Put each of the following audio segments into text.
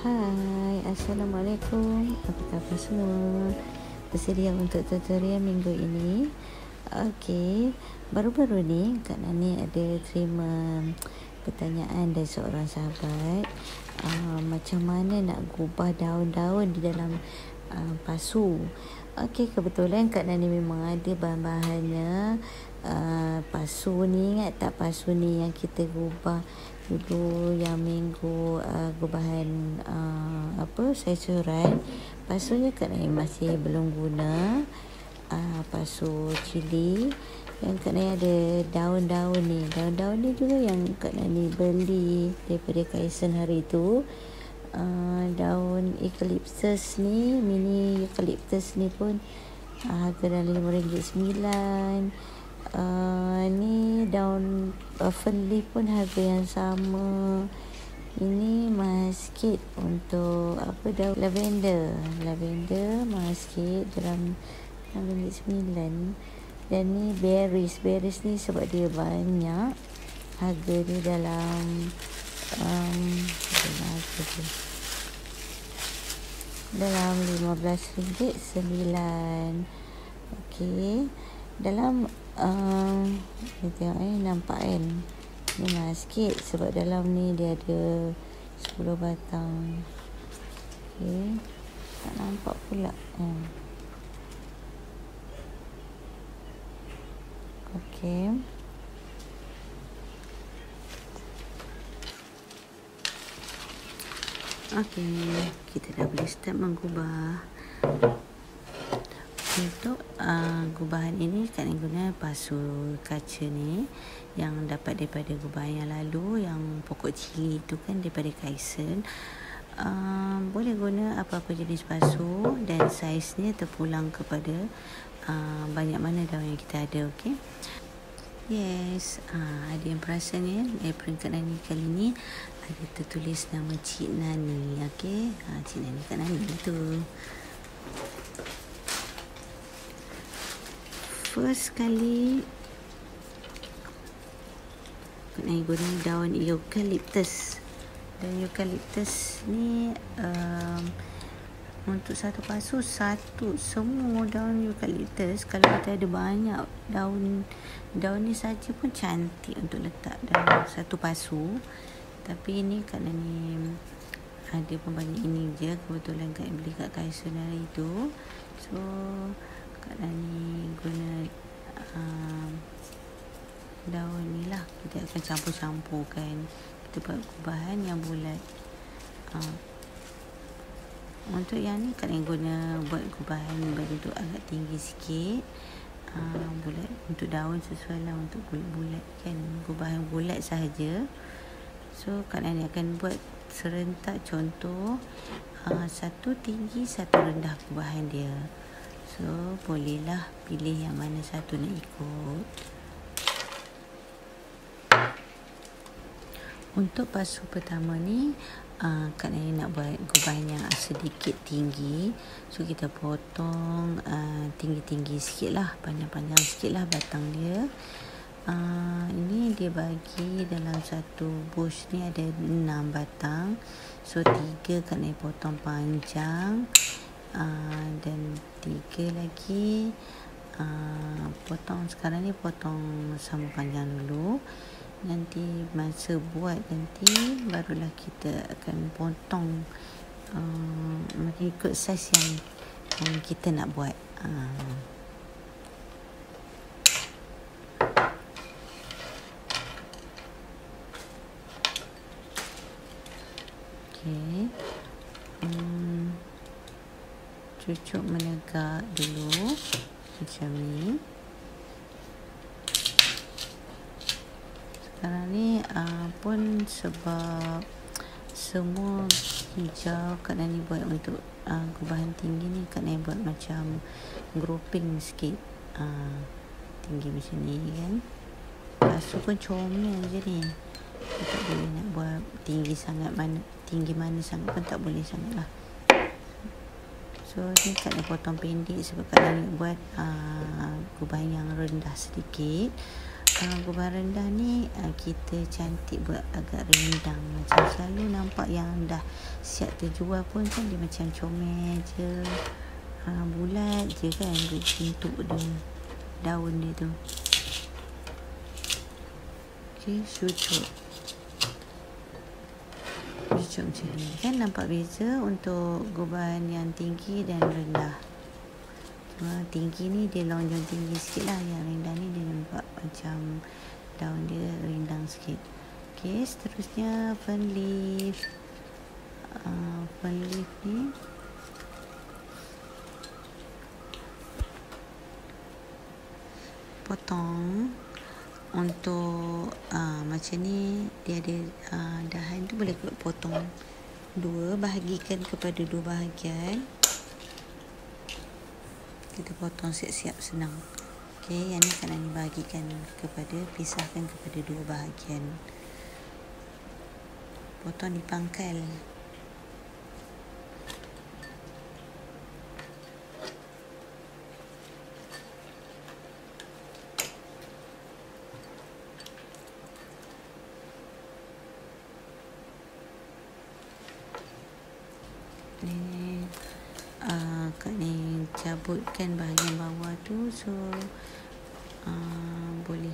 Hai, Assalamualaikum. Apa khabar semua? Bersedia untuk tutorial minggu ini? Okey, baru-baru ni Kak Nani ada terima pertanyaan dari seorang sahabat, macam mana nak gubah daun-daun di dalam pasu. Okey, kebetulan Kak Nani memang ada bahan-bahannya. Pasu ni, ingat tak pasu ni yang kita gubah dulu yang minggu gubahan sayuran. Pasunya Kak Nani masih belum guna. Pasu cili yang Kak Nani ada daun-daun ni. Daun-daun ni juga yang Kak Nani beli daripada Kaisen hari tu. Daun eucalyptus ni, mini eucalyptus ni pun harga dalam RM5.9. Ni daun fern leaf pun harga yang sama. Ini mahal sikit untuk daun lavender mahal sikit dalam RM9. Dan ni berries ni sebab dia banyak, harga dia dalam dalam RM15 9. Okey, dalam ni tengok nampak kan, ni mahal sikit sebab dalam ni dia ada 10 batang. Okey, tak nampak pula. Okey, kita dah boleh start menggubah. Untuk gubahan ini Kak Nani guna pasu kaca ni yang dapat daripada gubahan yang lalu, yang pokok cili tu kan, daripada Kaisen. Boleh guna apa-apa jenis pasu dan saiznya terpulang kepada banyak mana daun yang kita ada. Okey. Yes, ada yang perasan ya, apron Kak Nani kali ni ada tertulis nama Cik Nani. Okey, Cik Nani Kak Nani tu. First kali Kak Nani guna daun eucalyptus. Dan eucalyptus ni untuk satu pasu semua daun eucalyptus. Kalau kita ada banyak daun ni saja pun cantik untuk letak dalam satu pasu. Tapi ini Kak Nani ada pun banyak ini je, kebetulan Kak Nani beli kat Kaisen hari tu. So Kak Nani guna daun ni lah. Kita akan campur-campurkan. Kita buat gubahan yang bulat. Untuk yang ni Kak Nani guna buat gubahan berbentuk agak tinggi sikit. Bulat untuk daun sesuai lah, untuk bulat-bulat kan, gubahan bulat sahaja. So Kak Nani akan buat serentak, contoh satu tinggi satu rendah gubahan dia. So bolehlah pilih yang mana satu nak ikut. Untuk pasu pertama ni Kak Nani nak buat gubahan yang sedikit tinggi. So kita potong tinggi-tinggi sikit lah, panjang-panjang sikit lah batang dia. Ini dia bagi dalam satu bush ni ada 6 batang. So 3 Kak Nani potong panjang, dan 3 lagi potong. Sekarang ni potong sama panjang dulu. Nanti masa buat nanti barulah kita akan potong ikut saiz yang kita nak buat. Okey, cucuk menegak dulu macam ni. Sekarang ni pun sebab semua hijau Kak Nani buat untuk gubahan tinggi ni, Kak Nani buat macam grouping sikit, tinggi macam ni kan. Pasu pun comel je ni. Tak boleh nak buat tinggi mana sangat pun tak boleh sangat lah. So ni Kak Nani potong pendek sebab Kak Nani buat gubahan yang rendah sedikit. gubahan rendah ni kita cantik buat agak rendang. Macam selalu nampak yang dah siap terjual pun kan dia macam comel je, bulat je kan bentuk dia, daun dia tu. Okey, cucuk macam ni kan, nampak beza untuk gubahan yang tinggi dan rendah. Tinggi ni dia lonjong tinggi sikit lah, yang rendah ni dia nampak macam daun dia rindang sikit. Okey, seterusnya fern leaf. Fern leaf ni potong untuk macam ni. Dia ada dahan tu boleh potong dua, bahagikan kepada dua bahagian. Kita potong siap-siap, senang. Okey, yang ni kan bahagikan kepada, pisahkan kepada dua bahagian. Potong di pangkal. Ni cabutkan bahagian bawah tu, so boleh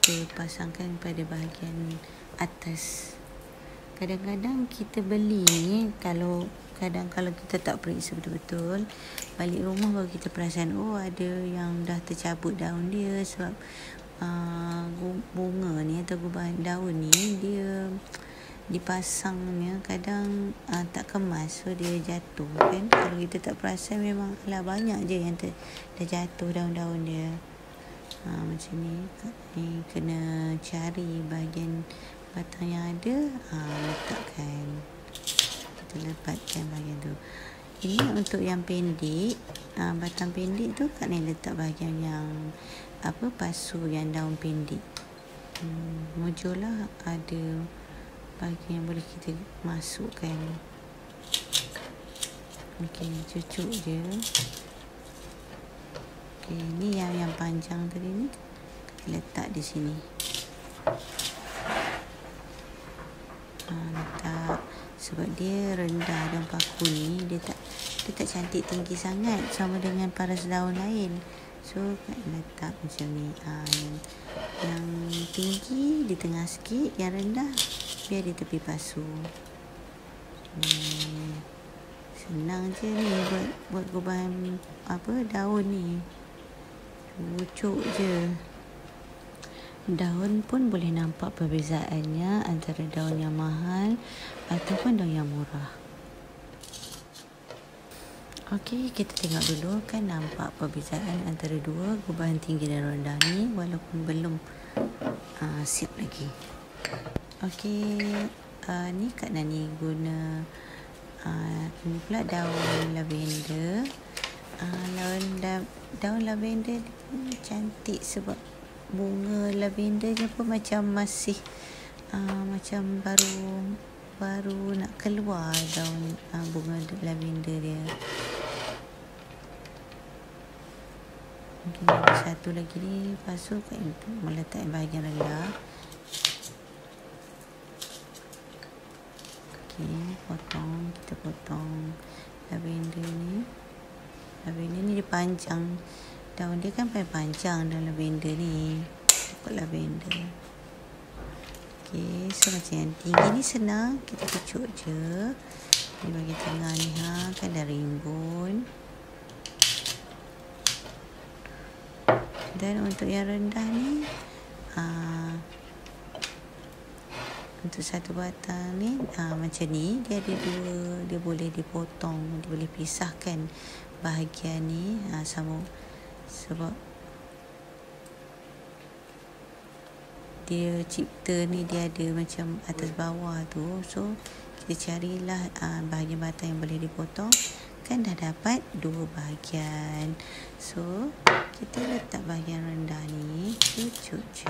kita pasangkan pada bahagian atas. Kadang-kadang kita beli ni, kalau kita tak periksa betul-betul, balik rumah baru kita perasan ada yang dah tercabut daun dia, sebab bunga ni atau gubahan daun ni dia dipasangnya kadang tak kemas, so dia jatuh kan. Kalau kita tak perasan memang banyak je yang dah jatuh daun-daun dia. Macam ni kena cari bahagian batang yang ada, letakkan, kita lepatkan bahagian tu. Ini untuk yang pendek, batang pendek tu kat ni letak bahagian yang pasu yang daun pendek. Mujur lah, ada bahagian yang boleh kita masukkan. Okey, cucuk je. Okey, ni yang panjang tadi ni kita letak di sini. Letak, sebab dia rendah dan paku ni dia tak cantik tinggi sangat sama dengan paras daun lain. So letak macam ni. Yang tinggi di tengah sikit, yang rendah biar di tepi pasu. Senang je ni buat gubahan daun ni. Cucuk je. Daun pun boleh nampak perbezaannya antara daun yang mahal ataupun daun yang murah. Okey, kita tengok dulu kan, nampak perbezaan antara dua gubahan tinggi dan rendah ni walaupun belum siap lagi. Okey, ni Kak Nani guna ini pula daun lavender. Daun lavender cantik sebab bunga lavendernya pun macam masih macam baru nak keluar daun bunga lavender dia. Mungkin ada satu lagi ni, pasu Kak meletak bahagian rendah. Kita potong lavender ni. Lavender ni dia panjang, daun dia kan panjang daun lavender ni, pokok lavender. Okey, so macam yang tinggi ni senang, kita cucuk je di bahagian tengah ni, kan dah rimbun. Dan untuk yang rendah ni, untuk satu batang ni macam ni, dia ada dua, dia boleh dipotong, dia boleh pisahkan bahagian ni sama, sebab dia cipta ni dia ada macam atas bawah tu. So kita carilah bahagian batang yang boleh dipotong, kan dah dapat dua bahagian. So kita letak bahagian rendah ni, cucuk je.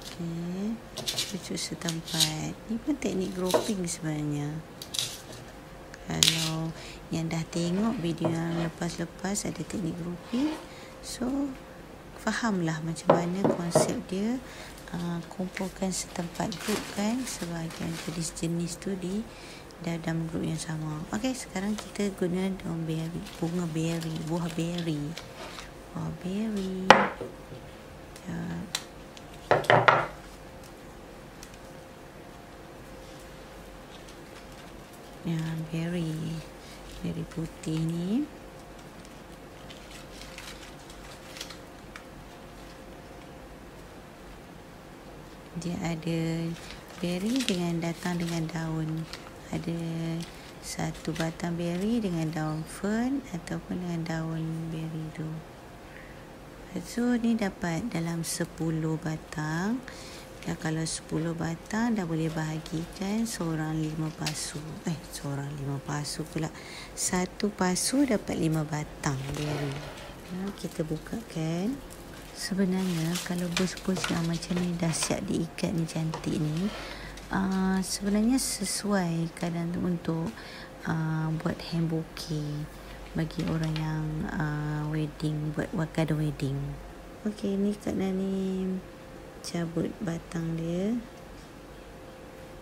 Okey, cucuk setempat. Ni pun teknik grouping sebenarnya. Kalau yang dah tengok video yang lepas-lepas ada teknik grouping, so fahamlah macam mana konsep dia. Kumpulkan setempat grup kan, sebahagian jenis-jenis tu di dalam grup yang sama. Okey, sekarang kita guna daun berry, bunga berry, buah berry. Buah berry. Ya, berry putih ni. Dia ada berry datang dengan daun. Ada satu batang berry dengan daun fern ataupun dengan daun berry tu. So ni dapat dalam 10 batang. Dan kalau 10 batang dah boleh bahagikan seorang 5 pasu. Seorang 5 pasu pula. Satu pasu dapat 5 batang berry. Kita bukakan. Sebenarnya kalau bus-bus yang macam ni dah siap diikat ni, cantik ni, sebenarnya sesuai kadang untuk buat hand bouquet bagi orang yang wedding, buat wakada wedding. Okey, ni Kak Nani cabut batang dia.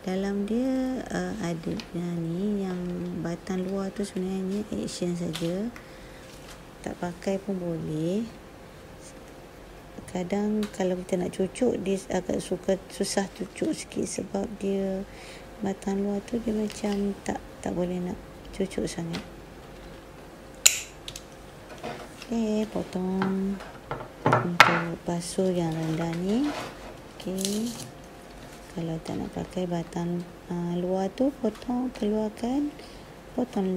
Dalam dia ada ni yang batang luar tu sebenarnya action saja, tak pakai pun boleh. Kadang kalau kita nak cucuk, dia agak susah cucuk sikit sebab dia batang luar tu dia macam tak boleh nak cucuk sangat. Okey, potong untuk pasu yang rendah ni. Okey, kalau tak nak pakai batang luar tu, keluarkan, potong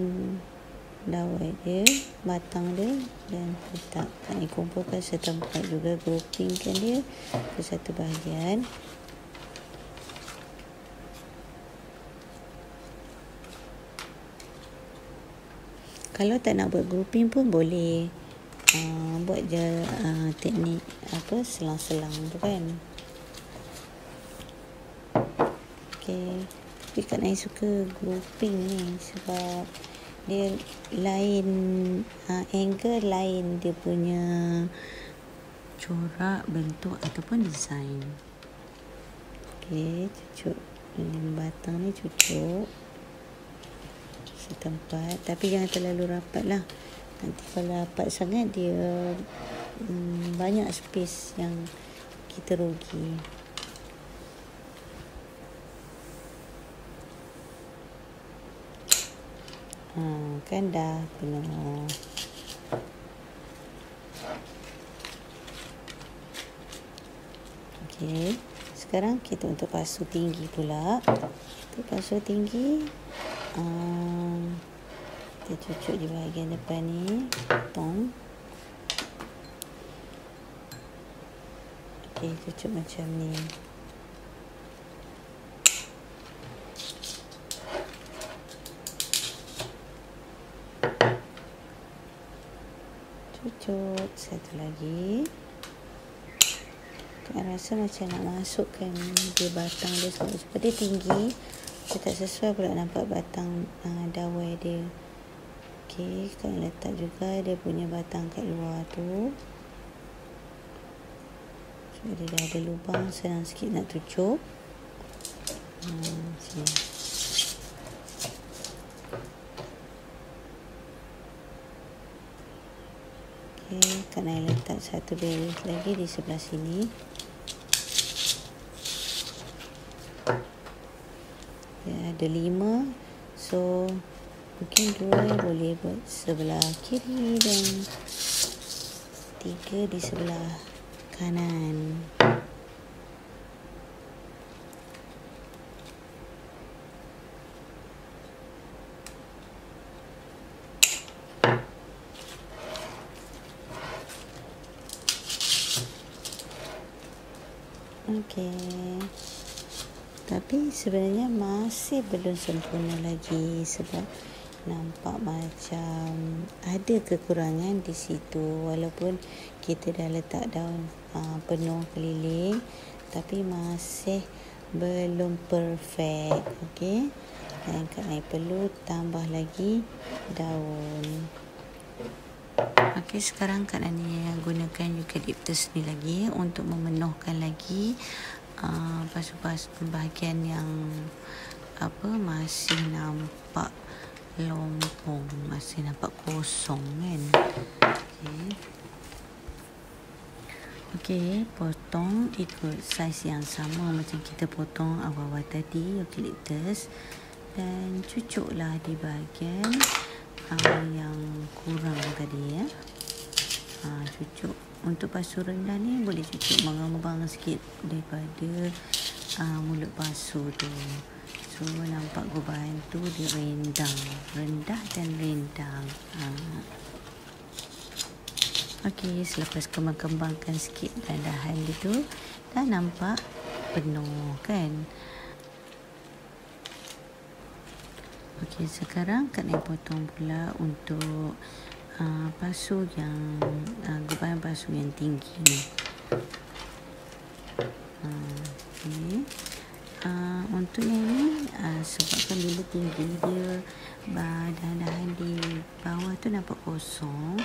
dawai dia, batang dia, dan letak. Kumpulkan setempat juga, groupingkan dia ke satu bahagian. Kalau tak nak buat grouping pun boleh, buat je teknik selang-selang tu kan. Okey, tapi Kak Nai suka grouping ni sebab dia lain, angle lain dia punya corak, bentuk ataupun design. Okey, cucuk batang ni, cucuk setempat, tapi jangan terlalu rapat lah. Nanti kalau rapat sangat dia banyak space yang kita rugi. Kan dah penuh. Okey, sekarang kita untuk pasu tinggi pula. Untuk pasu tinggi, kita cucuk di bahagian depan ni, potong. Okey, cucuk macam ni. Cucuk satu lagi. Kak rasa macam nak masukkan dia batang dia sebab dia tinggi, dia tak sesuai pula nampak batang dawai dia. Okey, Kak letak juga dia punya batang kat luar tu. So dia dah ada lubang, senang sikit nak tutup. Sini. Okay, Kak Nai letak satu berry lagi di sebelah sini. Ya, ada 5. So mungkin 2 boleh buat sebelah kiri dan 3 di sebelah kanan. Okey. Tapi sebenarnya masih belum sempurna lagi sebab nampak macam ada kekurangan di situ. Walaupun kita dah letak daun penuh keliling, tapi masih belum perfect. Okey. Dan Kak Nai perlu tambah lagi daun. Okey, sekarang Kak Nani gunakan eucalyptus ni lagi untuk memenuhkan lagi pasu-pasu bahagian yang masih nampak lompong, masih nampak kosong kan. Okey, potong ikut saiz yang sama macam kita potong awal-awal tadi eucalyptus, dan cucuklah di bahagian yang kurang tadi ya. Cucuk untuk pasu rendah ni boleh cucuk mengembang sikit daripada mulut pasu tu. So nampak gubahan tu dia rendang, rendah dan rendang. Okey, selepas kembang-kembangkan sikit dahan itu, dah nampak penuh kan. Okey, sekarang Kak Nai potong pula untuk pasu yang gubahan pasu yang tinggi ni. Okay. Untuk yang ni sebabkan bila tinggi dia dahan-dahan di bawah tu nampak kosong,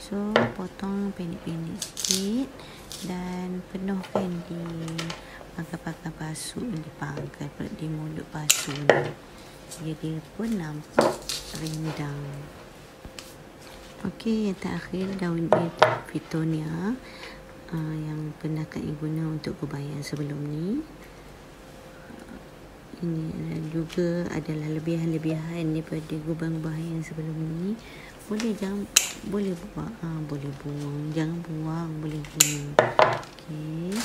so potong pendek-pendek sikit dan penuhkan di pangkal-pangkal pasu, di pangkal di mulut pasu ni. Jadi dia pun nampak rendang. Okey, yang terakhir daun Fittonia yang pernah Kak Nai guna untuk gubahan sebelum ni. Ini juga adalah lebihan-lebihan daripada gubahan-gubahan yang sebelum ni. Boleh buang, jangan buang, boleh guna. Okey.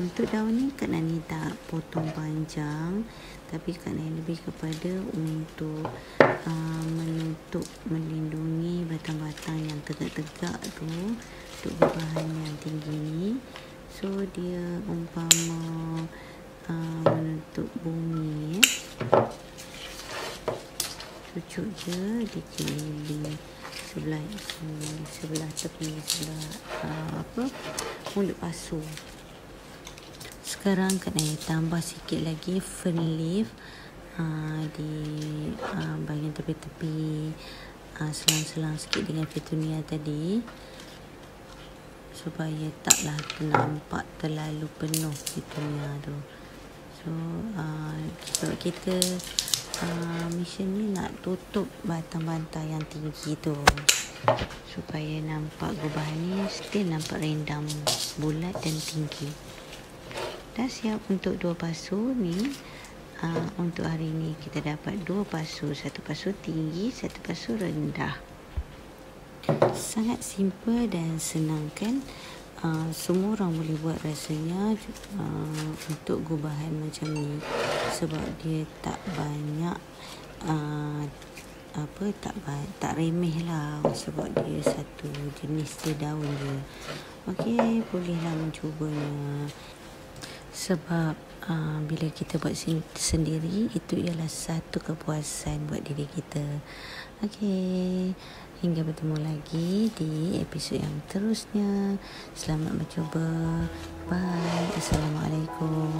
Untuk daun ni Kak Nani tak potong panjang, tapi Kak Nani lebih kepada untuk menutup, melindungi batang-batang yang tegak-tegak tu untuk gubahan yang tinggi ni. So dia umpama menutup bumi ya. Cucuk je di keliling sebelah tepi, mulut pasu. Sekarang Kak Nai tambah sikit lagi fern leaf di bahagian tepi-tepi, selang-selang sikit dengan Fittonia tadi, supaya taklah nampak terlalu penuh Fittonia tu. So kita mission ni nak tutup batang-batang yang tinggi tu, supaya nampak gubahan ni still nampak rendang, bulat dan tinggi. Dah siap untuk 2 pasu ni. Untuk hari ni kita dapat 2 pasu, 1 pasu tinggi, 1 pasu rendah. Sangat simple dan senang kan. Semua orang boleh buat rasanya untuk gubahan macam ni, sebab dia tak banyak tak remeh lah, sebab dia satu jenis je daun je. Okey, bolehlah mencubanya, sebab bila kita buat sendiri itu ialah satu kepuasan buat diri kita. Okey, hingga bertemu lagi di episod yang terusnya. Selamat mencuba. Bye. Assalamualaikum.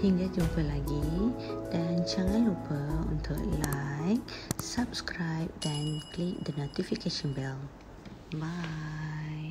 Hingga jumpa lagi, dan jangan lupa untuk like, subscribe dan klik the notification bell. Bye.